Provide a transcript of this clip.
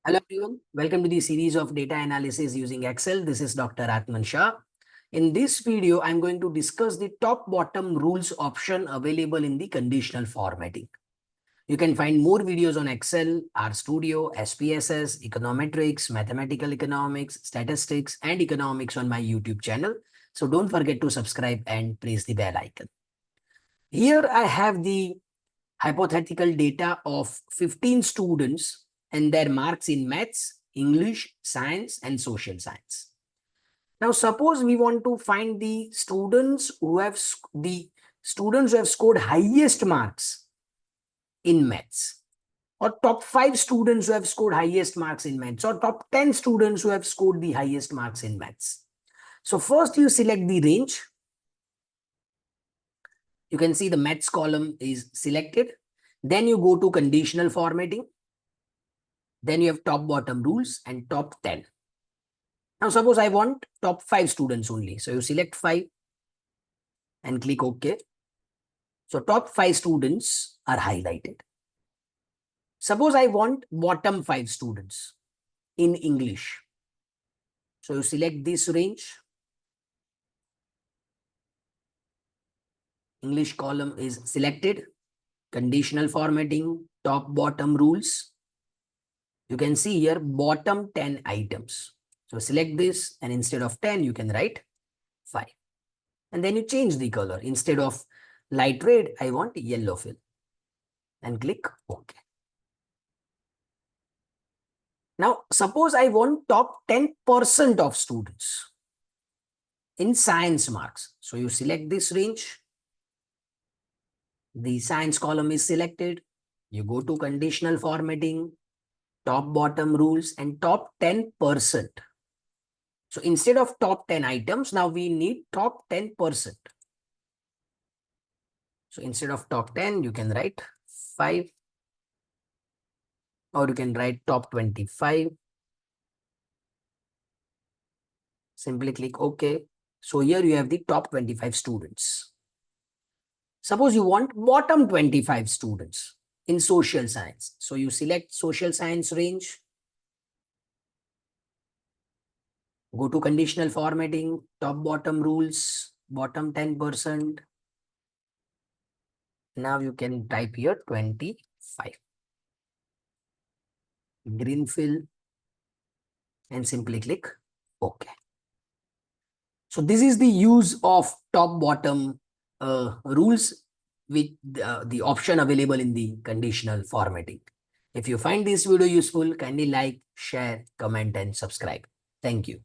Hello everyone, welcome to the series of data analysis using Excel. This is Dr. Atman Shah. In this video, I'm going to discuss the top bottom rules option available in the conditional formatting. You can find more videos on Excel, RStudio, SPSS, econometrics, mathematical economics, statistics, and economics on my YouTube channel. So don't forget to subscribe and press the bell icon. Here I have the hypothetical data of 15 students and their marks in maths, English, science, and social science. Now, suppose we want to find the students who have scored highest marks in maths, or top 5 students who have scored highest marks in maths, or top 10 students who have scored the highest marks in maths. So first you select the range. You can see the maths column is selected. Then you go to conditional formatting. Then you have top bottom rules and top 10. Now suppose I want top 5 students only. So you select 5 and click OK. So top 5 students are highlighted. Suppose I want bottom 5 students in English. So you select this range. English column is selected. Conditional formatting, top bottom rules. You can see here bottom 10 items. So select this and instead of 10, you can write 5. And then you change the color. Instead of light red, I want yellow fill. And click OK. Now, suppose I want top 10% of students in science marks. So you select this range. The science column is selected. You go to conditional formatting, top bottom rules, and top 10%. So instead of top 10 items, now we need top 10%. So instead of top 10, you can write 5, or you can write top 25. Simply click OK. So here you have the top 25 students. Suppose you want bottom 25 students in social science. So you select social science range. Go to conditional formatting, top bottom rules, bottom 10%. Now you can type here 25. Green fill and simply click OK. So this is the use of top bottom rules with the option available in the conditional formatting. If you find this video useful, kindly like, share, comment, and subscribe. Thank you.